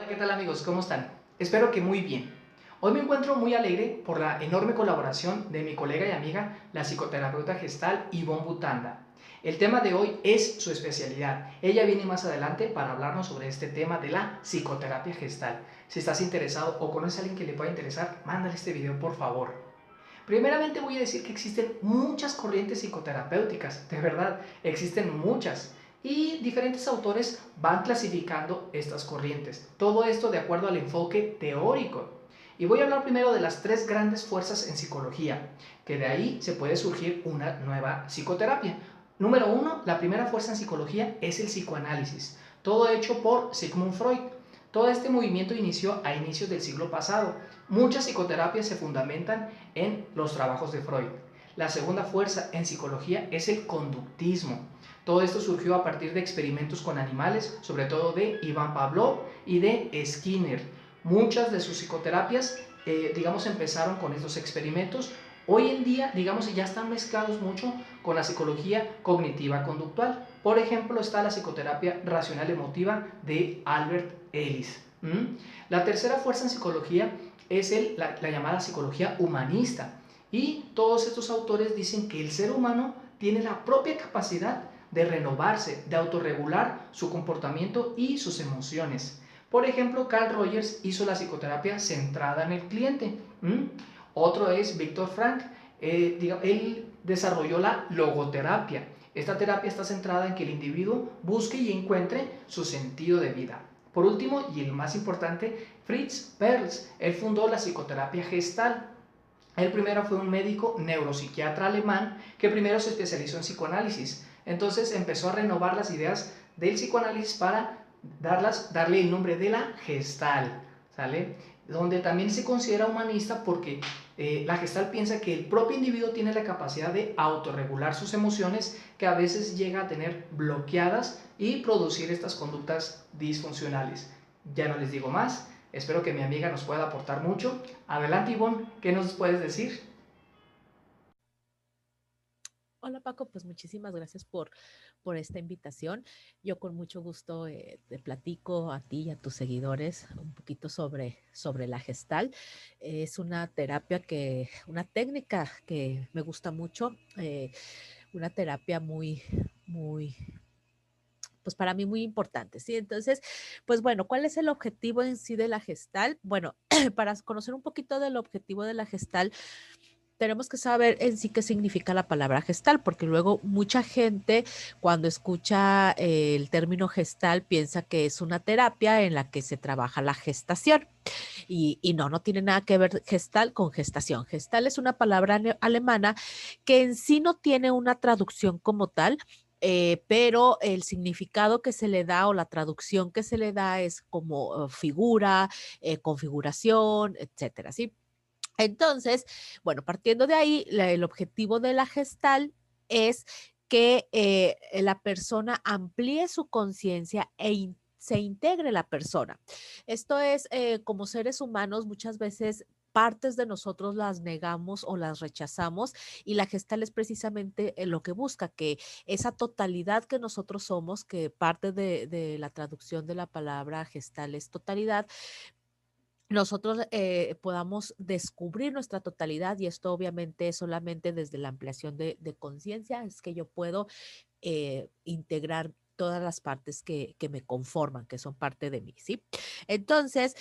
¿Qué tal amigos? ¿Cómo están? Espero que muy bien. Hoy me encuentro muy alegre por la enorme colaboración de mi colega y amiga, la psicoterapeuta gestal Ivonne Butanda. El tema de hoy es su especialidad. Ella viene más adelante para hablarnos sobre este tema de la psicoterapia gestal. Si estás interesado o conoces a alguien que le pueda interesar, mándale este video por favor. Primeramente voy a decir que existen muchas corrientes psicoterapéuticas, de verdad, existen muchas. Y diferentes autores van clasificando estas corrientes. Todo esto de acuerdo al enfoque teórico. Y voy a hablar primero de las tres grandes fuerzas en psicología, que de ahí se puede surgir una nueva psicoterapia. Número uno, la primera fuerza en psicología es el psicoanálisis, todo hecho por Sigmund Freud. Todo este movimiento inició a inicios del siglo pasado. Muchas psicoterapias se fundamentan en los trabajos de Freud. La segunda fuerza en psicología es el conductismo. Todo esto surgió a partir de experimentos con animales, sobre todo de Ivan Pavlov y de Skinner. Muchas de sus psicoterapias, empezaron con estos experimentos. Hoy en día, ya están mezclados mucho con la psicología cognitiva conductual. Por ejemplo, está la psicoterapia racional emotiva de Albert Ellis. La tercera fuerza en psicología es la llamada psicología humanista. Y todos estos autores dicen que el ser humano tiene la propia capacidad de renovarse, de autorregular su comportamiento y sus emociones. Por ejemplo, Carl Rogers hizo la psicoterapia centrada en el cliente. Otro es Viktor Frank. Él desarrolló la logoterapia. Esta terapia está centrada en que el individuo busque y encuentre su sentido de vida. Por último, y el más importante, Fritz Perls. Él fundó la psicoterapia gestal. Él primero fue un médico neuropsiquiatra alemán que primero se especializó en psicoanálisis. Entonces empezó a renovar las ideas del psicoanálisis para darle el nombre de la gestal, ¿sale? Donde también se considera humanista porque la gestal piensa que el propio individuo tiene la capacidad de autorregular sus emociones que a veces llega a tener bloqueadas y producir estas conductas disfuncionales. Ya no les digo más, espero que mi amiga nos pueda aportar mucho. Adelante, Ivonne, ¿qué nos puedes decir? Hola Paco, pues muchísimas gracias por esta invitación. Yo con mucho gusto te platico a ti y a tus seguidores un poquito sobre la gestal. Es una terapia una técnica que me gusta mucho, una terapia muy, pues para mí muy importante, ¿sí? Entonces, pues bueno, ¿cuál es el objetivo en sí de la gestal? Bueno, para conocer un poquito del objetivo de la gestal, tenemos que saber en sí qué significa la palabra gestal, porque luego mucha gente cuando escucha el término gestal piensa que es una terapia en la que se trabaja la gestación y no, no tiene nada que ver gestal con gestación. Gestal es una palabra alemana que en sí no tiene una traducción como tal, pero el significado que se le da o la traducción que se le da es como figura, configuración, etcétera, ¿sí? Entonces, bueno, partiendo de ahí, el objetivo de la gestal es que la persona amplíe su conciencia se integre la persona. Esto es, como seres humanos, muchas veces partes de nosotros las negamos o las rechazamos y la gestal es precisamente lo que busca, que esa totalidad que nosotros somos, que parte de la traducción de la palabra gestal es totalidad, nosotros podamos descubrir nuestra totalidad y esto obviamente es solamente desde la ampliación de conciencia, es que yo puedo integrar todas las partes que me conforman, que son parte de mí, ¿sí? Entonces,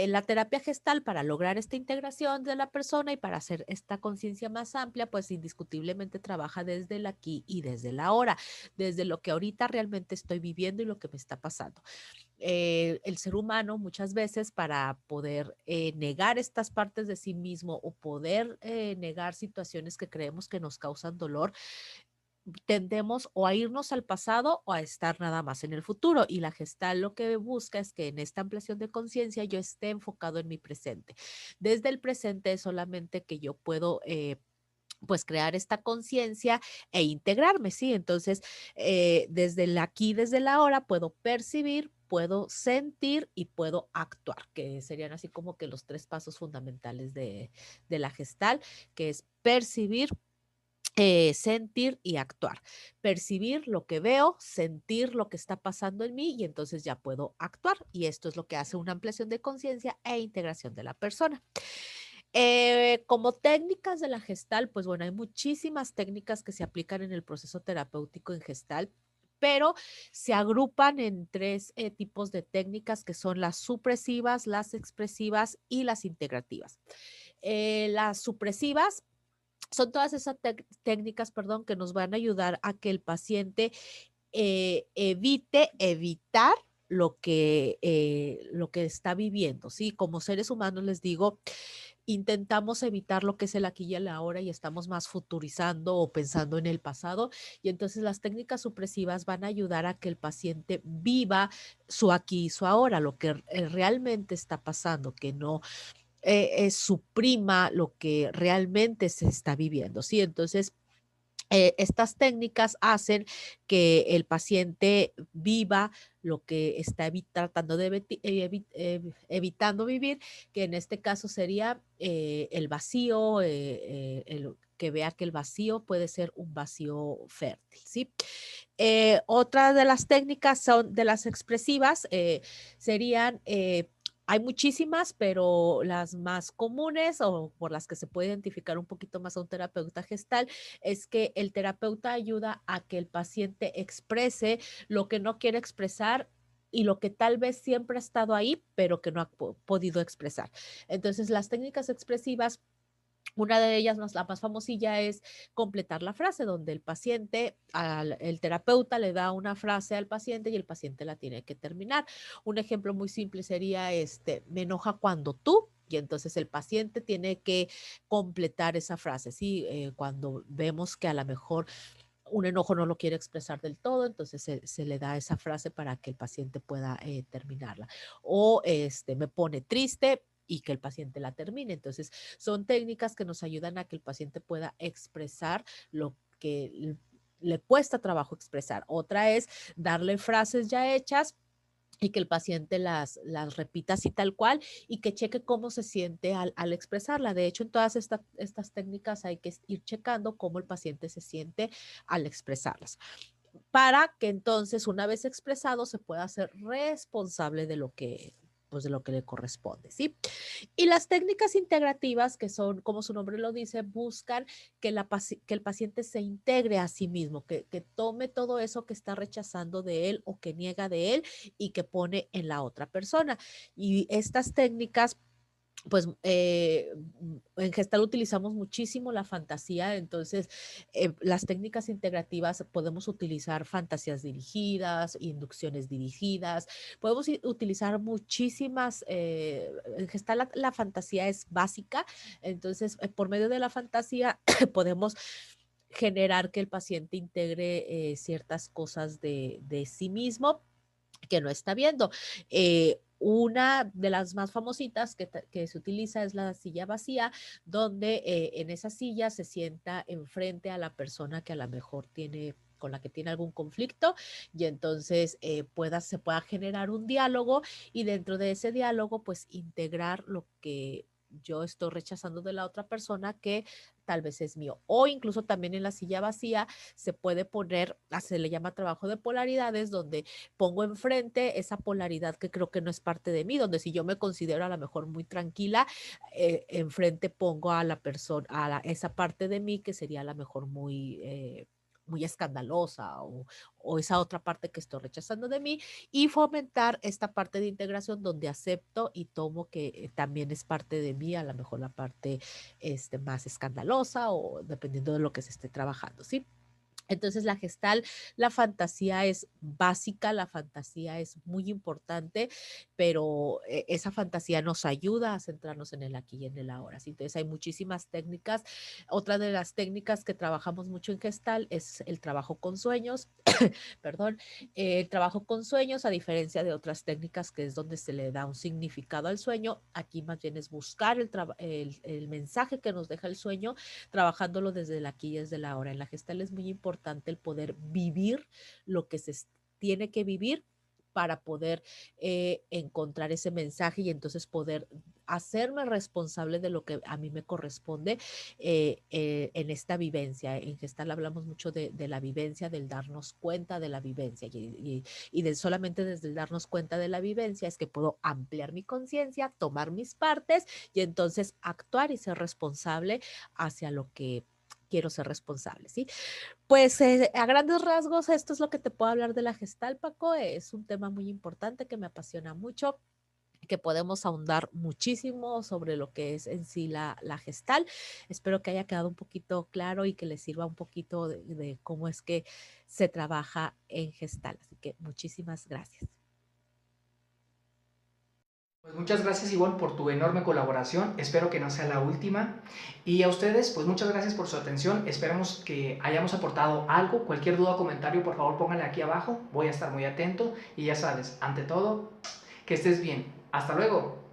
la terapia gestal para lograr esta integración de la persona y para hacer esta conciencia más amplia, pues indiscutiblemente trabaja desde el aquí y desde el ahora, desde lo que ahorita realmente estoy viviendo y lo que me está pasando. El ser humano muchas veces para poder negar estas partes de sí mismo o poder negar situaciones que creemos que nos causan dolor, tendemos o a irnos al pasado o a estar nada más en el futuro. Y la gestal lo que busca es que en esta ampliación de conciencia yo esté enfocado en mi presente. Desde el presente es solamente que yo puedo pues crear esta conciencia e integrarme, ¿sí? Entonces, desde el aquí, desde el ahora, puedo percibir, puedo sentir y puedo actuar, que serían así como que los tres pasos fundamentales de la gestal, que es percibir, sentir y actuar. Percibir lo que veo, sentir lo que está pasando en mí y entonces ya puedo actuar. Y esto es lo que hace una ampliación de conciencia e integración de la persona. Como técnicas de la Gestalt, pues bueno, hay muchísimas técnicas que se aplican en el proceso terapéutico en Gestalt, pero se agrupan en tres tipos de técnicas que son las supresivas, las expresivas y las integrativas. Las supresivas son todas esas técnicas, perdón, que nos van a ayudar a que el paciente evitar lo que está viviendo, ¿sí? Como seres humanos, les digo, intentamos evitar lo que es el aquí y el ahora y estamos más futurizando o pensando en el pasado. Y entonces las técnicas supresivas van a ayudar a que el paciente viva su aquí y su ahora, lo que realmente está pasando, que no suprima lo que realmente se está viviendo, ¿sí? Entonces, estas técnicas hacen que el paciente viva lo que está tratando de evitando vivir, que en este caso sería el vacío, que vea que el vacío puede ser un vacío fértil, ¿sí? Otra de las técnicas son de las expresivas, serían hay muchísimas, pero las más comunes o por las que se puede identificar un poquito más a un terapeuta gestal es que el terapeuta ayuda a que el paciente exprese lo que no quiere expresar y lo que tal vez siempre ha estado ahí, pero que no ha podido expresar. Entonces, las técnicas expresivas, una de ellas, la más famosilla, es completar la frase, donde el paciente, el terapeuta le da una frase al paciente y el paciente la tiene que terminar. Un ejemplo muy simple sería, me enoja cuando tú, y entonces el paciente tiene que completar esa frase, ¿sí? Cuando vemos que a lo mejor un enojo no lo quiere expresar del todo, entonces se le da esa frase para que el paciente pueda terminarla. O me pone triste y que el paciente la termine. Entonces, son técnicas que nos ayudan a que el paciente pueda expresar lo que le cuesta trabajo expresar. Otra es darle frases ya hechas y que el paciente las repita así tal cual y que cheque cómo se siente al expresarla. De hecho, en todas estas técnicas hay que ir checando cómo el paciente se siente al expresarlas, para que entonces, una vez expresado, se pueda hacer responsable de lo que pues de lo que le corresponde, ¿sí? Y las técnicas integrativas, que son, como su nombre lo dice, buscan que, que el paciente se integre a sí mismo, que tome todo eso que está rechazando de él o que niega de él y que pone en la otra persona. Y estas técnicas pues en Gestal utilizamos muchísimo la fantasía, entonces las técnicas integrativas podemos utilizar fantasías dirigidas, inducciones dirigidas, podemos utilizar muchísimas, en Gestal la fantasía es básica, entonces por medio de la fantasía podemos generar que el paciente integre ciertas cosas de sí mismo que no está viendo. Una de las más famositas que se utiliza es la silla vacía, donde en esa silla se sienta enfrente a la persona que a lo mejor tiene con la que tiene algún conflicto y entonces se pueda generar un diálogo y dentro de ese diálogo pues integrar lo que yo estoy rechazando de la otra persona que tal vez es mío. O incluso también en la silla vacía se puede poner, se le llama trabajo de polaridades, donde pongo enfrente esa polaridad que creo que no es parte de mí, donde si yo me considero a lo mejor muy tranquila, enfrente pongo a la persona, esa parte de mí que sería a lo mejor muy escandalosa o esa otra parte que estoy rechazando de mí y fomentar esta parte de integración donde acepto y tomo que también es parte de mí, a lo mejor la parte más escandalosa o dependiendo de lo que se esté trabajando, ¿sí? Entonces la gestal, la fantasía es básica, la fantasía es muy importante, pero esa fantasía nos ayuda a centrarnos en el aquí y en el ahora. ¿Sí? Entonces hay muchísimas técnicas. Otra de las técnicas que trabajamos mucho en gestal es el trabajo con sueños. Perdón, el trabajo con sueños, a diferencia de otras técnicas que es donde se le da un significado al sueño, aquí más bien es buscar el mensaje que nos deja el sueño, trabajándolo desde el aquí y desde la ahora. En la gestal es muy importante el poder vivir lo que se tiene que vivir para poder encontrar ese mensaje y entonces poder hacerme responsable de lo que a mí me corresponde en esta vivencia. En Gestal hablamos mucho de la vivencia, del darnos cuenta de la vivencia y de solamente desde el darnos cuenta de la vivencia es que puedo ampliar mi conciencia, tomar mis partes y entonces actuar y ser responsable hacia lo que quiero ser responsable, ¿sí? Pues a grandes rasgos, esto es lo que te puedo hablar de la gestal, Paco. Es un tema muy importante que me apasiona mucho, que podemos ahondar muchísimo sobre lo que es en sí la gestal. Espero que haya quedado un poquito claro y que les sirva un poquito de cómo es que se trabaja en gestal. Así que muchísimas gracias. Pues muchas gracias, Ivonne, por tu enorme colaboración. Espero que no sea la última. Y a ustedes, pues muchas gracias por su atención. Esperemos que hayamos aportado algo. Cualquier duda o comentario, por favor, pónganle aquí abajo. Voy a estar muy atento. Y ya sabes, ante todo, que estés bien. Hasta luego.